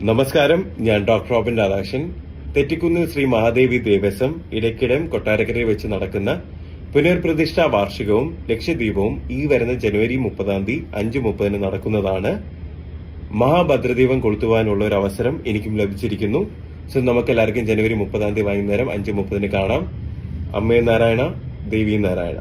നമസ്കാരം, ഞാൻ doctor Robin Radhakrishnan. തെറ്റിക്കുന്നിൽ Shri മഹാദേവി ദേവസ്വം ഇടയ്ക്കിടം കൊട്ടാരക്കരയിൽ വെച്ച് നടക്കുന്ന പുനർപ്രതിഷ്ഠാ വാർഷികവും ലക്ഷദ്വീപവും ഈ വരുന്ന ജനുവരി 30 5:30 നടക്കുന്നതാണ്. മഹാഭദ്രദീപം കൊളുത്തുവാനുള്ള ഒരു അവസരം എനിക്കും ലഭിച്ചിരിക്കുന്നു. സോ നമുക്കെല്ലാവർക്കും ജനുവരി 30 വൈകുന്നേരം 5:30 കാണാം. അമ്മേ നാരായണ, ദേവി നാരായണ.